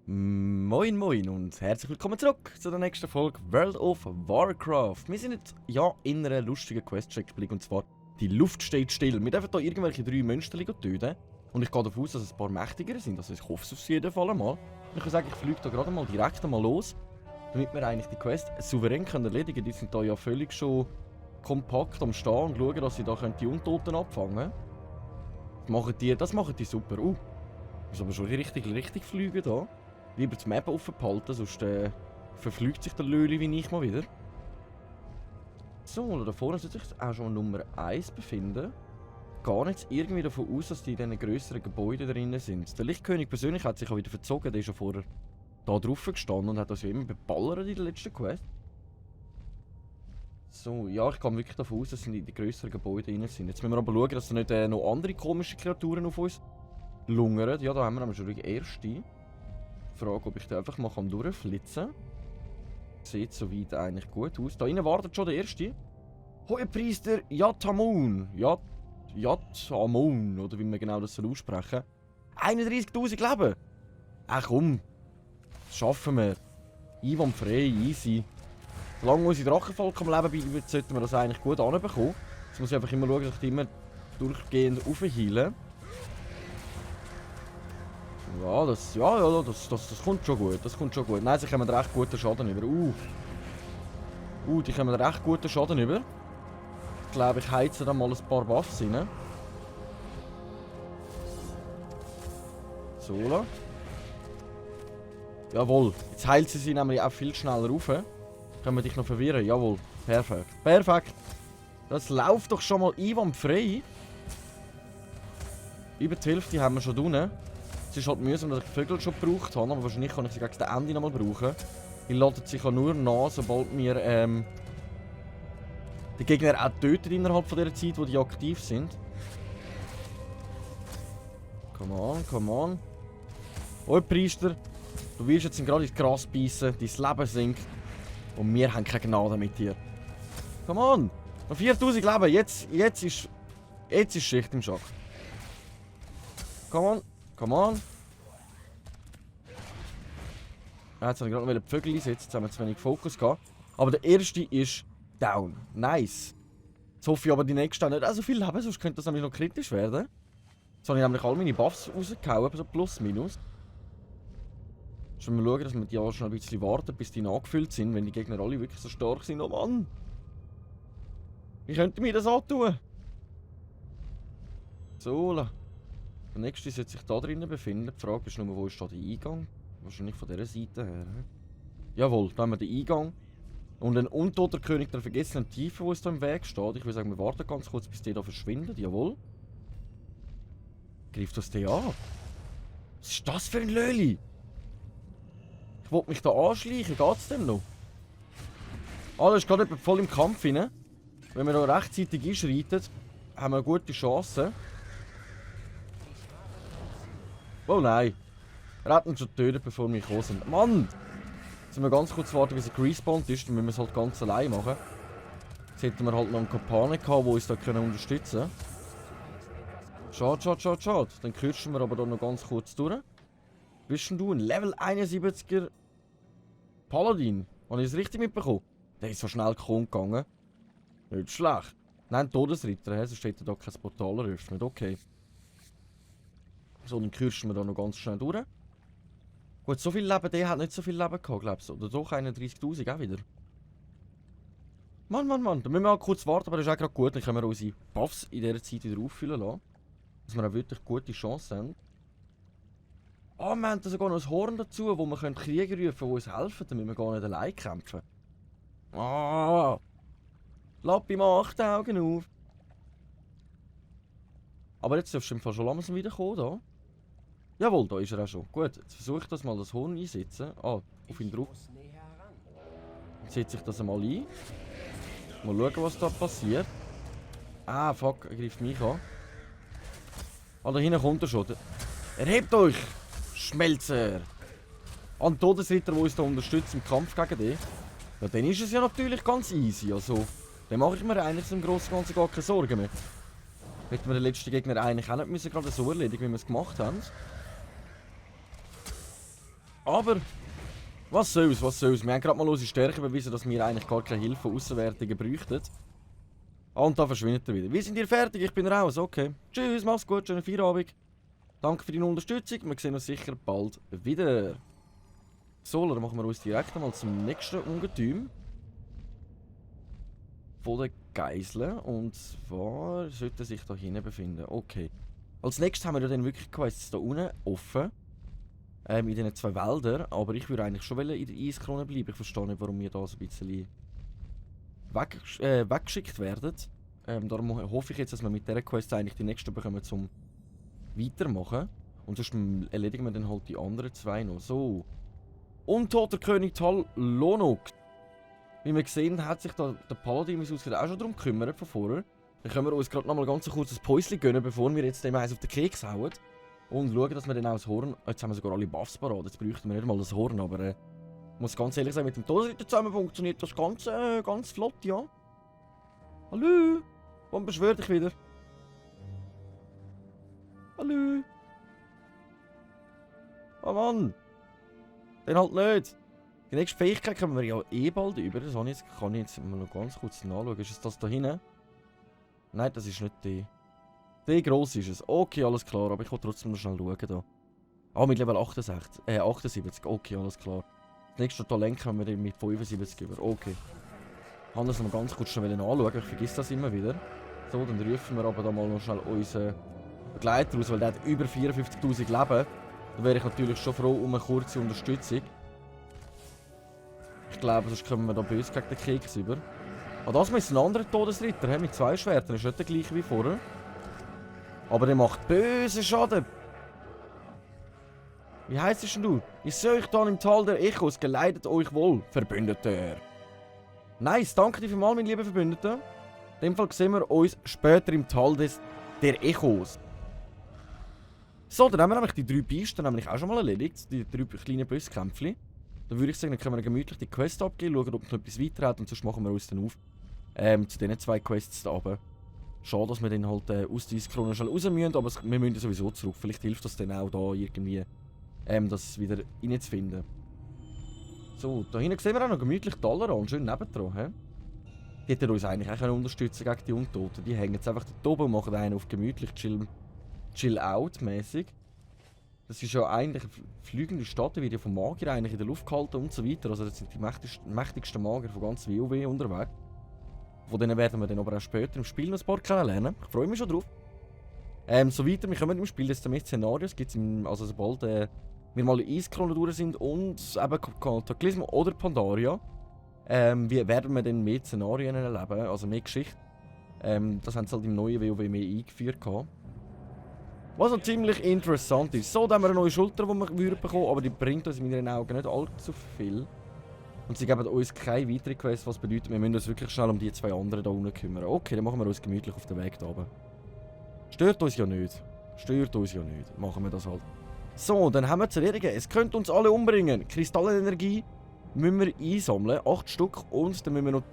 Moin moin und herzlich willkommen zurück zu der nächsten Folge World of Warcraft. Wir sind jetzt ja in einer lustigen Quest geblieben, und zwar die Luft steht still. Wir dürfen hier irgendwelche 3 Monster töten und ich gehe davon aus, dass es ein paar mächtiger sind, also ich hoffe es auf jeden Fall mal. Und ich würde sagen, ich fliege da gerade mal direkt los, damit wir eigentlich die Quest souverän erledigen können. Die sind da ja völlig schon kompakt am Stehen und schauen, dass sie da die Untoten abfangen können. Das machen die super. Ist aber schon richtig fliegen da. Lieber das Map offen behalten, sonst verfliegt sich der Löli wie ich mal wieder. So, da vorne sollte sich auch schon Nummer 1 befinden. Gar nicht irgendwie davon aus, dass die in diesen grösseren Gebäuden drinnen sind. Der Lichtkönig persönlich hat sich auch wieder verzogen, der ist ja vorher da drauf gestanden und hat uns ja immer beballert in der letzten Quest. So, ja, ich gehe wirklich davon aus, dass sie in den grösseren Gebäuden drin sind. Jetzt müssen wir aber schauen, dass da nicht noch andere komische Kreaturen auf uns lungern. Ja, da haben wir nämlich schon die erste. Frage, ob ich da einfach mal durchflitzen kann. Sieht soweit eigentlich gut aus. Da innen wartet schon der erste. Hohepriester Yatamun. Yatamun, oder wie man genau das aussprechen soll. 31.000 Leben. Ach komm. Das schaffen wir. Einwandfrei, easy. Solange unsere Drachenvolk am Leben bleiben, sollten wir das eigentlich gut anbekommen. Jetzt muss ich einfach immer schauen, dass ich die immer durchgehend aufheile. Ja, das kommt schon gut, das kommt schon gut. Nein, sie kommen recht guten Schaden über. Die kommen recht guten Schaden über. Ich glaube, ich heize dann mal ein paar Buffs rein. So. Jawohl, jetzt heilt sie sich nämlich auch viel schneller rauf. Können wir dich noch verwirren? Jawohl, perfekt. Perfekt. Das läuft doch schon mal einwandfrei. Über die Hälfte haben wir schon unten. Es ist halt mühsam, dass ich die Vögel schon gebraucht habe, aber wahrscheinlich kann ich sie gegen das Ende nochmal brauchen. Die laden sich nur nach, sobald wir die Gegner auch töten innerhalb von der Zeit, wo die aktiv sind. Come on. Oh, Priester, du wirst jetzt gerade ins Gras beißen, dein Leben sinkt und wir haben keine Gnade mit dir. Come on! Noch 4000 Leben, jetzt ist Schicht im Schacht. Come on. Ja, jetzt habe ich gerade die Vögel einsetzen, jetzt haben wir zu wenig Fokus gehabt. Aber der erste ist down. Nice. Jetzt hoffe ich aber die nächsten nicht so viel haben, sonst könnte das nämlich noch kritisch werden. Jetzt habe ich nämlich alle meine Buffs rausgehauen, so plus minus. Schon mal schauen, dass wir die auch schon ein bisschen warten, bis die nachgefüllt sind, wenn die Gegner alle wirklich so stark sind. Oh Mann! Wie könnte mir das antun? So, der nächste sollte sich da drinnen befinden. Die Frage ist nur, wo ist da der Eingang? Wahrscheinlich von dieser Seite her. Jawohl, da haben wir den Eingang. Und ein untoter König der vergessenen Tiefe, der uns da im Weg steht. Ich würde sagen, wir warten ganz kurz, bis der da verschwindet. Jawohl. Greift das der an? Was ist das für ein Löli? Ich wollte mich da anschleichen. Geht's dem noch? Das ist gerade voll im Kampf rein. Wenn wir da rechtzeitig einschreiten, haben wir eine gute Chance. Oh nein. Er hat ihn schon getötet, bevor wir gekommen sind. Mann! Jetzt müssen wir ganz kurz warten, bis er gerespawnt ist. Dann müssen wir es halt ganz allein machen. Jetzt hätten wir halt noch einen Kumpane gehabt, der uns da unterstützen können. Schade. Dann kürzen wir aber da noch ganz kurz durch. Bist denn du ein Level 71er Paladin? Habe ich es richtig mitbekommen? Der ist so schnell gegangen. Nicht schlecht. Nein, Todesritter, sonst hätte er da kein Portal eröffnet. Okay. So, dann kürzen wir da noch ganz schnell durch. Gut, so viel Leben, der hat nicht so viel Leben gehabt, glaubst du? Oder doch 31.000 auch wieder. Mann. Da müssen wir mal kurz warten, aber das ist auch gerade gut. Dann können wir unsere Buffs in dieser Zeit wieder auffüllen lassen. Dass wir auch wirklich gute Chancen haben. Wir haben da sogar noch ein Horn dazu, wo wir Krieger rufen können, die uns helfen, damit wir gar nicht allein kämpfen. Lappi, mach die Augen auf. Aber jetzt dürfst du im Fall schon langsam wieder kommen, da. Jawohl, da ist er auch schon. Gut, jetzt versuche ich das mal, das Horn einsetzen. Auf ihn drauf. Jetzt setze ich das einmal ein. Mal schauen, was da passiert. Fuck, er greift mich an. Da hinten kommt er schon. Erhebt euch, Schmelzer! An Todesritter, der uns da unterstützt im Kampf gegen den. Ja, dann ist es ja natürlich ganz easy. Also, dann mache ich mir eigentlich so im Großen und Ganzen gar keine Sorgen mehr. Hätten wir den letzten Gegner eigentlich auch nicht müssen gerade so erledigen, wie wir es gemacht haben. Aber, was soll's, was soll's. Wir haben gerade mal unsere Stärke bewiesen, dass wir eigentlich gar keine Hilfe von Aussenwärtigen bräuchten. Ah, und da verschwindet er wieder. Wir sind hier fertig, ich bin raus, okay. Tschüss, mach's gut, schönen Feierabend. Danke für deine Unterstützung, wir sehen uns sicher bald wieder. So, dann machen wir uns direkt einmal zum nächsten Ungetüm. Von den Geiseln. Und zwar sollte sich da hinten befinden. Okay. Als nächstes haben wir dann wirklich Quests da unten offen. In diesen 2 Wäldern. Aber ich würde eigentlich schon in der Eiskrone bleiben. Ich verstehe nicht, warum wir da so ein bisschen weggeschickt werden. Darum hoffe ich jetzt, dass wir mit dieser Quest eigentlich die nächste bekommen zum Weitermachen. Und sonst erledigen wir dann halt die anderen 2 noch. So. Untoter König Tal Lonox. Wie wir sehen, hat sich da der Paladin auch schon darum gekümmert von vorher. Dann können wir uns gerade noch mal ganz kurz ein Päuschen gönnen, bevor wir jetzt dem eins auf den Keks hauen. Und schauen, dass wir dann auch das Horn... Jetzt haben wir sogar alle Buffs parat, jetzt bräuchten wir nicht mal das Horn, aber... ich muss ganz ehrlich sagen, mit dem Todesritter zusammen funktioniert das ganz flott, ja. Hallo? Warum beschwör dich wieder? Hallo? Oh Mann! Den halt nicht! Die nächste Fähigkeit kommen wir ja eh bald über. Das kann ich jetzt mal noch ganz kurz nachschauen. Ist es das da hinten? Nein, das ist nicht die. Die gross ist es. Okay, alles klar. Aber ich will trotzdem noch schnell schauen da. Ah, mit Level 78. Okay, alles klar. Das nächste Talent kommen wir mit 75 über. Okay. Ich kann das noch ganz kurz schnell anschauen. Ich vergesse das immer wieder. So, dann rufen wir aber da mal noch schnell unseren Begleiter aus, weil der hat über 54.000 Leben. Da wäre ich natürlich schon froh um eine kurze Unterstützung. Ich glaube, sonst kommen wir da böse gegen den Keks über. Ah, das ist ein anderer Todesritter, mit 2 Schwertern. Ist nicht der gleiche wie vorher. Aber der macht böse Schaden. Wie heisst es denn du? Ich sehe euch dann im Tal der Echos, geleitet euch wohl, Verbündeter. Nice, danke dir vielmals, mein lieber Verbündeter. In dem Fall sehen wir uns später im Tal der Echos. So, dann haben wir nämlich die 3 Pisten nämlich auch schon mal erledigt. Die 3 kleinen Bosskämpfchen. Dann würde ich sagen, dann können wir gemütlich die Quest abgeben, schauen, ob noch etwas weiter hat und sonst machen wir uns dann auf zu diesen 2 Quests da oben. Schade, dass wir dann halt aus der Eiskrone schnell raus müssen, aber wir müssen sowieso zurück. Vielleicht hilft das dann auch da irgendwie, das wieder reinzufinden. So, da hinten sehen wir auch noch gemütlich die Alleran, schön nebendran. Die hätten uns eigentlich auch unterstützen gegen die Untoten. Die hängen jetzt einfach da oben und machen einen auf gemütlich Chill-out-mäßig. Das ist ja eigentlich eine fliegende Stadt, die wird ja vom Magier eigentlich in der Luft gehalten und so weiter. Also das sind die mächtigsten Magier von ganz WoW unterwegs. Von denen werden wir dann aber auch später im Spiel noch ein paar kennenlernen. Ich freue mich schon drauf. So weiter, wir kommen im Spiel jetzt mehr Szenarios. Gibt's also sobald wir mal in Eiskrone durch sind und eben Cataclysm oder Pandaria, wie werden wir dann mehr Szenarien erleben, also mehr Geschichte. Das haben sie halt im neuen WoW mehr eingeführt gehabt. Was noch ziemlich interessant ist. So, da haben wir eine neue Schulter, die wir bekommen, aber die bringt uns in meinen Augen nicht allzu viel. Und sie geben uns keine weiteren Quests, was bedeutet, wir müssen uns wirklich schnell um die 2 anderen da unten kümmern. Okay, dann machen wir uns gemütlich auf den Weg da oben. Stört uns ja nicht. Stört uns ja nicht. Machen wir das halt. So, dann haben wir zu erledigen. Es könnte uns alle umbringen. Kristallenergie müssen wir einsammeln. 8 Stück. Und dann müssen wir noch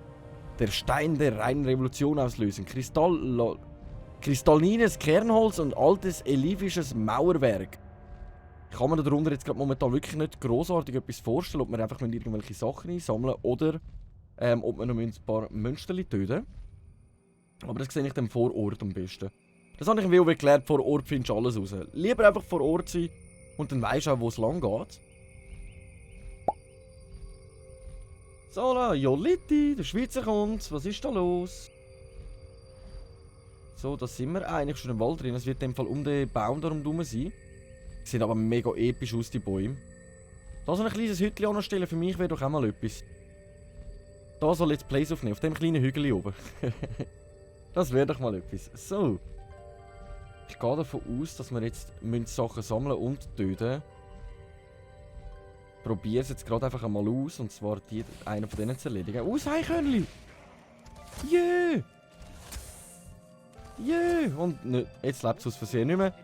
den Stein der reinen Revolution auslösen. Kristallines Kernholz und altes elivisches Mauerwerk. Ich kann mir darunter jetzt gerade momentan wirklich nicht grossartig etwas vorstellen, ob wir einfach irgendwelche Sachen einsammeln oder ob wir noch ein paar Münsterli töten. Aber das sehe ich dann vor Ort am besten. Das habe ich im WoW gelernt, vor Ort findest du alles raus. Lieber einfach vor Ort sein und dann weisst du auch, wo es lang geht. So, da, Joliti, der Schweizer kommt. Was ist da los? So, da sind wir eigentlich schon im Wald drin. Es wird in dem Fall um den Baum darum sein. Sieht aber mega episch aus, die Bäume. Da so ein kleines Hütchen anstellen, für mich wäre doch auch mal etwas. Da soll jetzt Plays aufnehmen, auf dem kleinen Hügel oben. Das wäre doch mal etwas. So. Ich gehe davon aus, dass wir jetzt Sachen sammeln und töten. Probiere es jetzt gerade einfach einmal aus, und zwar einen von denen zu erledigen. Aus, Eichhörnchen! Yeah! Yeah! Und ne, jetzt lebt es aus Versehen nicht mehr.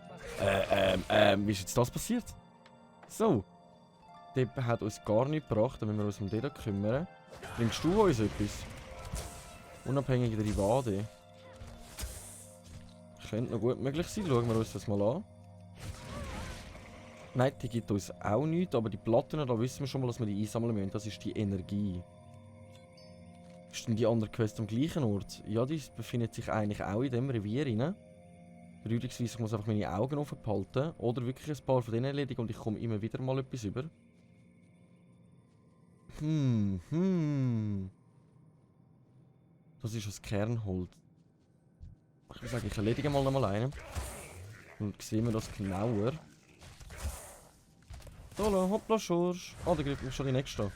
Wie ist jetzt das passiert? So. Der hat uns gar nicht gebracht, dann müssen wir uns um den da kümmern. Bringst du uns etwas? Unabhängige Derivate. Könnte noch gut möglich sein. Schauen wir uns das mal an. Nein, die gibt uns auch nichts, aber die Platten, da wissen wir schon mal, dass wir die einsammeln müssen. Das ist die Energie. Ist denn die andere Quest am gleichen Ort? Ja, die befindet sich eigentlich auch in dem Revier rein. Rüdigsweise, ich muss einfach meine Augen offen behalten. Oder wirklich ein paar von denen erledigen und ich komme immer wieder mal etwas über. Das ist das Kernholz. Ich würde sagen, ich erledige mal nochmal einen. Und sehen wir das genauer. Hola, hoppla, Schorsch. Ah, da greift mich schon die nächste an.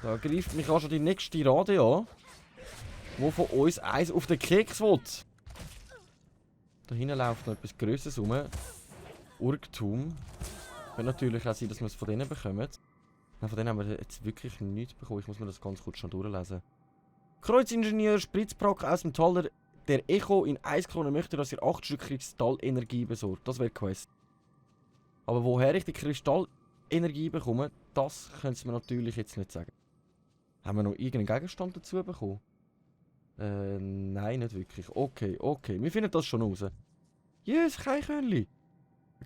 Da greift mich auch schon die nächste Rade an. Wo von uns eins auf den Keks will. Da hinten läuft noch etwas Größeres rum. Urgtum. Könnte natürlich auch sein, dass wir es von denen bekommen. Nein, von denen haben wir jetzt wirklich nichts bekommen. Ich muss mir das ganz kurz schon durchlesen. Kreuzingenieur Spritzbrock aus dem Tal der Echo in Eisklonen möchte, dass ihr 8 Stück Kristallenergie besorgt. Das wäre Quest. Aber woher ich die Kristallenergie bekomme, das können sie mir natürlich jetzt nicht sagen. Haben wir noch irgendeinen Gegenstand dazu bekommen? Nein, nicht wirklich. Okay, okay. Wir finden das schon raus. Yes, kein Körnli.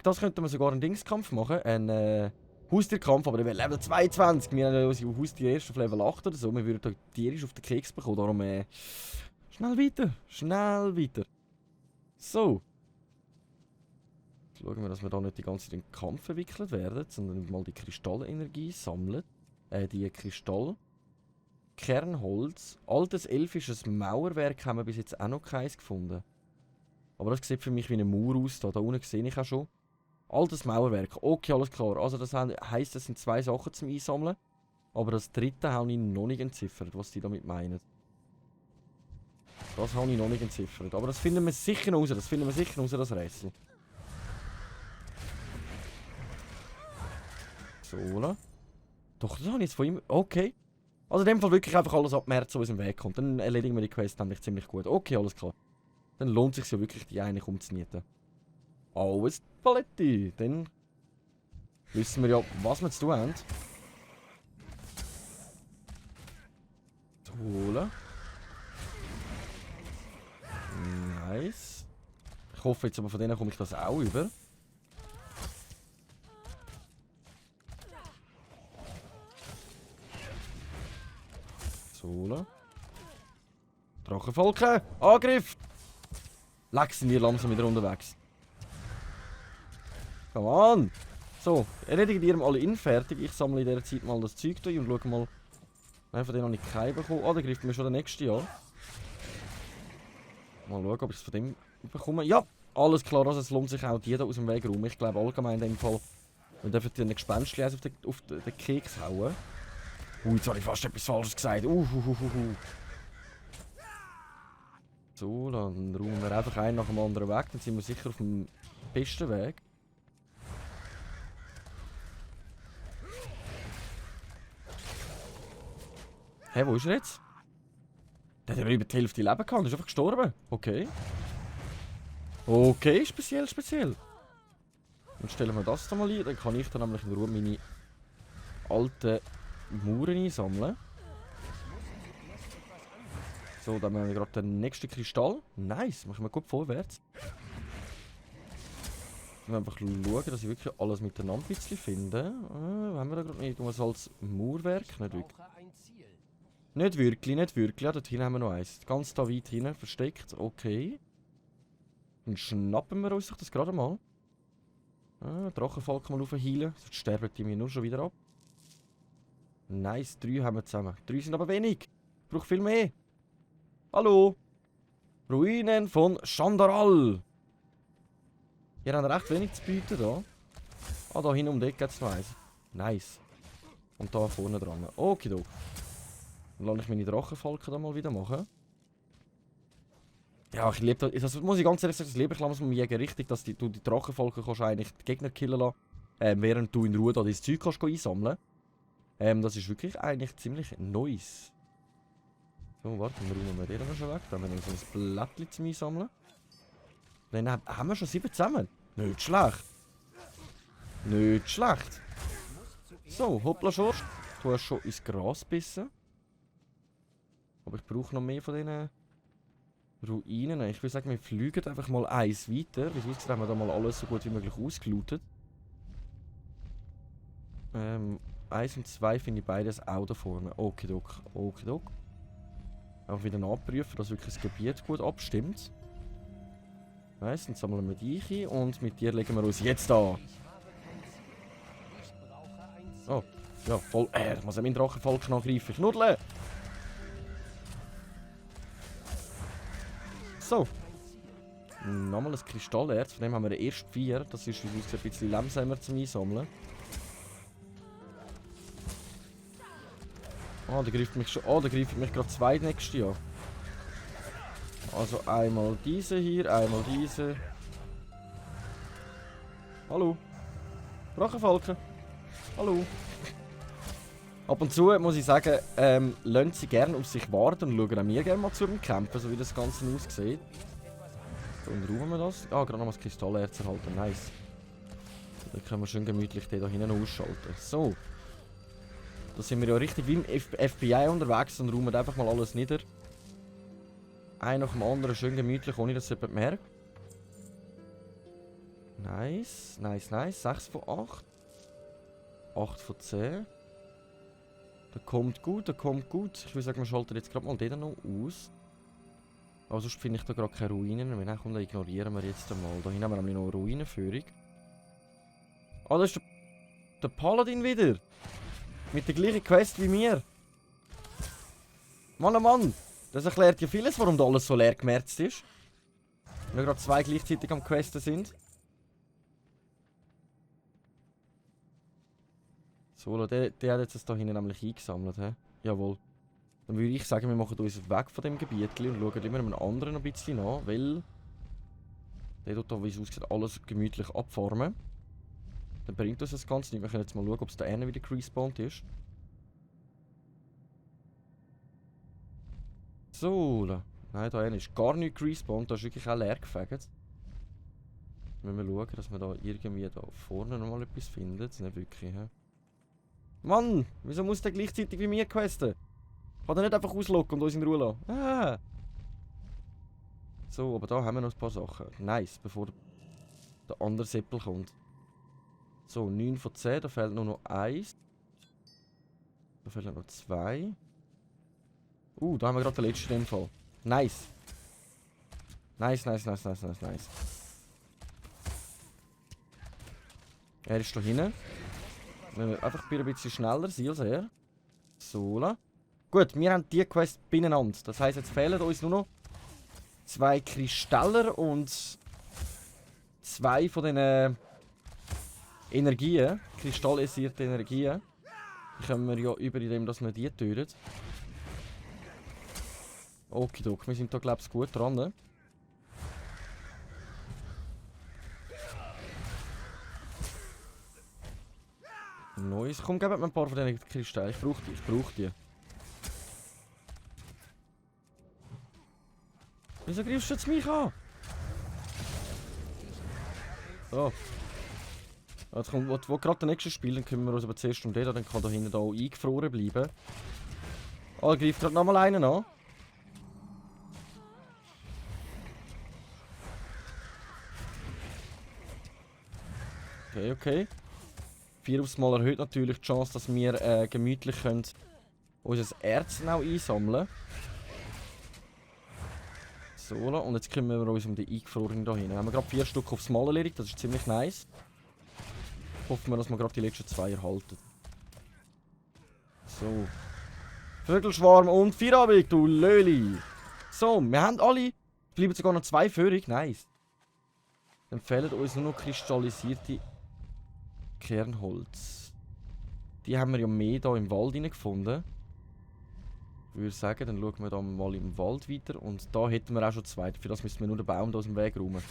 Das könnten wir sogar einen Dingskampf machen. Ein Haustierkampf, aber der wäre Level 22. Wir haben unsere Haustiere erst auf Level 8 oder so. Wir würden da tierisch auf den Keks bekommen. Darum schnell weiter. Schnell weiter. So. Jetzt schauen wir, dass wir da nicht die ganze Zeit in den Kampf verwickelt werden, sondern mal die Kristallenergie sammeln. Die Kristall. Kernholz. Altes elfisches Mauerwerk haben wir bis jetzt auch noch keins gefunden. Aber das sieht für mich wie eine Mauer aus. Da unten sehe ich auch schon. Altes Mauerwerk. Okay, alles klar. Also das heisst, das sind 2 Sachen zum Einsammeln. Aber das dritte habe ich noch nicht entziffert, was die damit meinen. Das habe ich noch nicht entziffert. Aber das finden wir sicher raus. Das finden wir sicher raus, das Rätsel. So, oder? Doch, das habe ich jetzt von ihm... Okay. Also in dem Fall wirklich einfach alles abmerzen, was uns im Weg kommt. Dann erledigen wir die Quest nämlich ziemlich gut. Okay, alles klar. Dann lohnt es sich ja wirklich, die eigentlich umzunieten. Alles Paletti. Dann wissen wir ja, was wir zu tun haben. Zu holen. Nice. Ich hoffe jetzt aber von denen komme ich das auch über. So. Drachenvolke! Angriff! Leck, sind wir langsam wieder unterwegs. Come on! So, erledigt ihr alle in fertig. Ich sammle in dieser Zeit mal das Zeug durch und schaue mal. Nein, von denen habe ich keinen bekommen. Ah, da greift mir schon der nächste an. Mal schauen, ob ich es von dem bekomme. Ja! Alles klar, also es lohnt sich auch, die da aus dem Weg rum. Ich glaube allgemein in dem Fall. Wir dürfen den Gespenstchen auf den Keks hauen. Jetzt habe ich fast etwas Falsches gesagt. So, dann räumen wir einfach einen nach dem anderen weg. Dann sind wir sicher auf dem besten Weg. Hä, wo ist er jetzt? Der hat ja über die Hälfte Leben gehabt. Der ist einfach gestorben. Okay. Okay, speziell, speziell. Dann stellen wir das da mal ein. Dann kann ich dann nämlich in Ruhe meine alten Mauern einsammeln. So, dann haben wir gerade den nächsten Kristall. Nice, machen wir gut vorwärts. Wir einfach schauen, dass ich wirklich alles miteinander ein bisschen finde. Haben wir da gerade irgendwas als Mauerwerk? Nicht wirklich. Nicht wirklich, nicht wirklich. Ja, dort hinten haben wir noch eins. Ganz da weit hinten versteckt. Okay. Dann schnappen wir uns doch das gerade mal. Drachenvolk mal aufheilen. Sonst sterben die mir nur schon wieder ab. Nice, 3 haben wir zusammen. 3 sind aber wenig. Ich brauche viel mehr. Hallo. Ruinen von Chandaral. Ihr habt recht wenig zu bieten da. Ah, da hinten um die Ecke gibt es noch eins. Nice. Und da vorne dran. Okido. Dann lasse ich meine Drachenfalken da mal wieder machen. Ja, ich liebe das. Das muss ich ganz ehrlich sagen, das liebe ich langsam mit dem Jäger richtig, dass du die Drachenfalken kannst eigentlich die Gegner killen lassen. Während du in Ruhe da dein Zeug kannst einsammeln. Das ist wirklich eigentlich ziemlich nice. So, warte, dann räumen wir den aber schon weg. Dann haben wir noch so ein Blättchen zum Einsammeln. Dann haben wir schon 7 zusammen. Nicht schlecht. Nicht schlecht. So, hoppla Schorsch. Du hast schon ins Gras gebissen. Aber ich brauche noch mehr von diesen Ruinen. Ich würde sagen, wir fliegen einfach mal eins weiter. Wie aussieht, haben wir da mal alles so gut wie möglich ausgelootet. 1 und 2 finde ich beides auch da vorne. Okidok, okidok. Auch wieder nachprüfen, dass wirklich das Gebiet gut abstimmt. Nice, dann sammeln wir dich ein und mit dir legen wir uns jetzt an. Oh, ja, voll. Ich muss meinen Drachenfalk schon angreifen. Knuddle! So. Nochmal ein Kristallerz. Von dem haben wir erst 4. Das ist wie aussieht, ein bisschen langsamer zum Einsammeln. Ah, der greift mich schon. Oh, der greift mich gerade 2 nächste an. Also einmal diese hier, einmal diese. Hallo. Drachenfalken. Hallo. Ab und zu muss ich sagen, lassen sie gerne auf sich warten und schauen auch mir gerne mal zu beim Campen, so wie das Ganze aussieht. Dann räumen wir das. Ah, gerade noch mal das Kristallerz erhalten. Nice. Dann können wir schön gemütlich den da hinten ausschalten. So. Da sind wir ja richtig wie im FBI unterwegs und räumen einfach mal alles nieder. Ein nach dem anderen schön gemütlich, ohne dass jemand merkt. Nice, nice, nice. 6 von 8. 8 von 10. Der kommt gut, der kommt gut. Ich würde sagen, wir schalten jetzt gerade mal den noch aus. Aber sonst finde ich da gerade keine Ruinen. Wenn dann kommt, dann ignorieren wir jetzt einmal. Da hinten haben wir nämlich noch eine Ruinenführung. Ah, da ist der Paladin wieder. Mit der gleichen Quest wie mir. Mann, oh Mann. Das erklärt ja vieles, warum da alles so leer gemerzt ist. Wenn gerade 2 gleichzeitig am Questen sind. So, der hat jetzt das da hinten nämlich eingesammelt, hä? Jawohl. Dann würde ich sagen, wir machen uns weg von dem Gebiet und schauen immer einem anderen ein bisschen nach, weil der tut da, wie es aussieht, alles gemütlich abfarmen. Dann bringt uns das Ganze nicht. Wir können jetzt mal schauen, ob es da einer wieder respawned ist. So, nein, da ist gar nicht respawned, da ist wirklich auch leer gefegt. Müssen wir schauen, dass wir da irgendwie da vorne nochmal etwas finden. Das ist nicht wirklich, hä? Mann, wieso muss der gleichzeitig wie mir questen? Kann er nicht einfach auslocken und uns in Ruhe lassen? Ah. So, aber da haben wir noch ein paar Sachen. Nice, bevor der andere Seppel kommt. So, 9 von 10, da fehlt nur noch 1. Da fehlen noch 2. Da haben wir gerade den letzten im Fall. Nice. Nice, nice, nice, nice, nice, nice. Er ist da hinten. Wenn wir einfach ein bisschen schneller sind als er. So. Gut, wir haben die Quest beieinander. Das heisst, jetzt fehlen uns nur noch 2 Kristaller und 2 von diesen Energien. Kristallisierte Energien. Die können wir ja über indem, dass wir die töten. Okidok, wir sind da glaube ich gut dran. Ne? Neues. Komm, gib mir ein paar von diesen Kristallen. Ich brauche die, ich brauche die. Wieso greifst du jetzt mich an? So. Jetzt kommt, wo gerade der nächste Spiel, dann kümmern wir uns aber zuerst um den, dann kann da hinten auch eingefroren bleiben. Oh, er greift gerade nochmal einen an. Okay, okay. 4 aufs Mal erhöht natürlich die Chance, dass wir gemütlich können unser Erz auch einsammeln. So, und jetzt kümmern wir uns um die Eingefrorenen da hinten. Haben wir gerade 4 Stück aufs Mal erledigt, das ist ziemlich nice. Hoffen wir, dass wir gerade die letzten 2 erhalten. So. Vögelschwarm und Feierabend, du Löli. So, wir haben alle. Es bleiben sogar noch 2 Führung, nice. Dann fehlen uns nur noch kristallisierte Kernholz. Die haben wir ja mehr hier im Wald gefunden. Ich würde sagen, dann schauen wir da mal im Wald weiter. Und da hätten wir auch schon 2. Für das müssen wir nur den Baum da aus dem Weg räumen.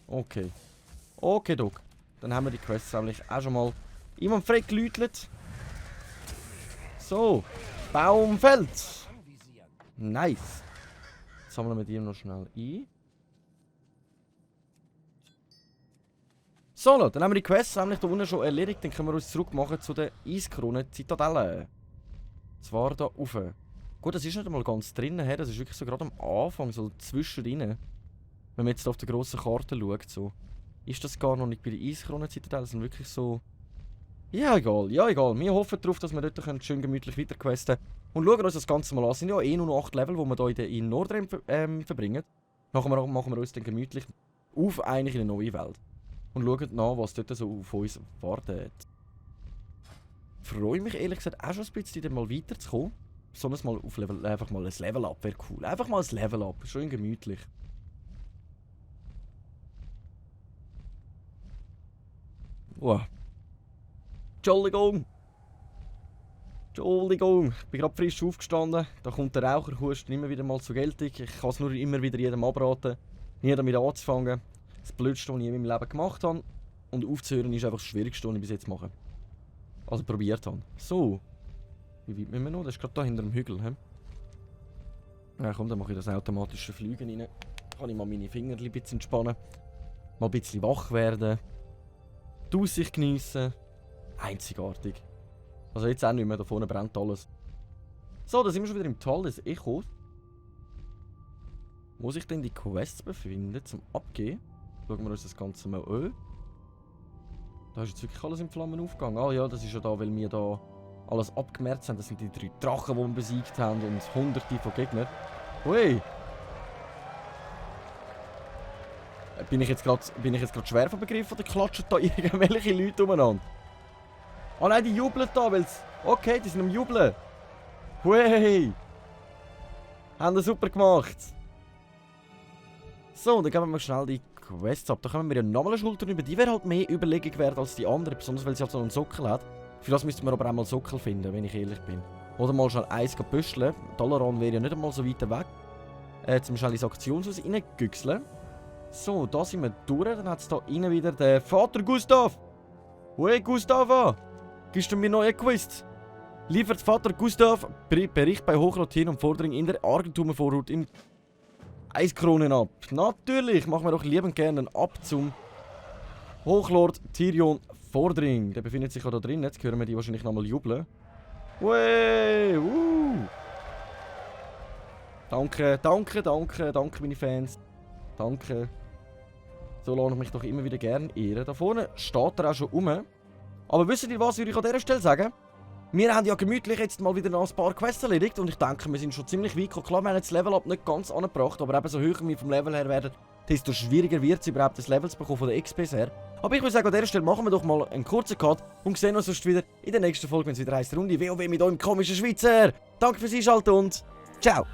Okay. Okay, Doc. Dann haben wir die Quests nämlich auch schon mal jemand frei geläutet. So. Baumfeld. Nice. Jetzt sammeln wir die noch schnell ein. So, dann haben wir die Quests nämlich da unten schon erledigt. Dann können wir uns zurück machen zu der Eiskronen-Zitadelle. Zwar da rauf. Gut, das ist nicht einmal ganz drinnen, das ist wirklich so gerade am Anfang, so zwischendrin. Wenn man jetzt auf der grossen Karte schaut, so. Ist das gar noch nicht bei der Eiskronen-Zitadelle, das sind wirklich so... Ja, egal, ja, egal. Wir hoffen darauf, dass wir dort schön gemütlich weiterquesten können. Und schauen uns das Ganze mal an. Es sind ja eh nur noch 8 Level, die wir hier in Nordrhein verbringen. Nachher machen wir uns dann gemütlich auf eigentlich in eine neue Welt. Und schauen nach, was dort so auf uns wartet. Ich freue mich ehrlich gesagt auch schon ein bisschen, dann mal weiterzukommen. Besonders mal auf Level, einfach mal ein Level-Up wäre cool. Einfach mal ein Level-Up, schön gemütlich. Wow. Entschuldigung. Entschuldigung, ich bin gerade frisch aufgestanden. Da kommt der Raucherhusten immer wieder mal zur Geltung. Ich kann es nur immer wieder jedem abraten, nie damit anzufangen. Das Blödste, was ich in meinem Leben gemacht habe. Und aufzuhören ist einfach das Schwierigste, was ich bis jetzt mache. Also probiert habe. So. Wie weit müssen wir noch? Das ist gerade da hinter dem Hügel. He? Ja komm, dann mache ich das automatische Fliegen rein. Kann ich mal meine Finger ein bisschen entspannen. Mal ein bisschen wach werden. Die Aussicht geniessen. Einzigartig. Also jetzt auch nicht mehr, da vorne brennt alles. So, da sind wir schon wieder im Tal des Echos. Wo sich denn die Quests befinden zum Abgehen? Schauen wir uns das Ganze mal an. Da ist jetzt wirklich alles in Flammen aufgegangen. Ah ja, das ist ja da, weil wir da alles abgemerzt haben. Das sind die 3 Drachen, die wir besiegt haben und hunderte von Gegnern. Ui! Bin ich jetzt gerade schwer vom Begriff oder klatschen da irgendwelche Leute umeinander? Oh nein, die jubeln da, weil es... Okay, die sind am Jubeln. Hui! Haben das super gemacht. So, dann geben wir schnell die Quests ab. Da können wir ja nochmal eine Schulter über. Die wäre halt mehr Überlegung wert als die andere. Besonders weil sie halt so einen Sockel hat. Für das müssten wir aber auch mal Sockel finden, wenn ich ehrlich bin. Oder mal schnell eins büscheln. Dalaran wäre ja nicht einmal so weit weg. Zum schnell ins Aktionshaus reingüchseln. So, da sind wir durch. Dann hat es da innen wieder den Vater Gustav. Hui, Gustava! Gibst du mir neue Quiz? Liefert Vater Gustav Bericht bei Hochlotien und Vordring in der Argentumer Vorhut in Eiskronen ab. Natürlich, machen wir doch liebend gerne ab zum Hochlord Tyrion Vordring. Der befindet sich auch da drin. Jetzt hören wir die wahrscheinlich nochmal jubeln. Wey, Danke, danke, danke, danke meine Fans. Danke. So lasse ich mich doch immer wieder gerne ehren. Da vorne steht er auch schon rum. Aber wisst ihr was, würde ich an dieser Stelle sagen? Wir haben ja gemütlich jetzt mal wieder noch ein paar Quests erledigt und ich denke, wir sind schon ziemlich weit gekommen. Klar, wir haben jetzt das Level-Up nicht ganz angebracht, aber eben so höher wir vom Level her werden, desto schwieriger wird es überhaupt, das Level zu bekommen von der XPs her. Aber ich würde sagen, an dieser Stelle machen wir doch mal einen kurzen Cut und sehen uns sonst wieder in der nächsten Folge, wenn es wieder heisst Runde WoW mit eurem komischen Schweizer. Danke fürs Einschalten und ciao!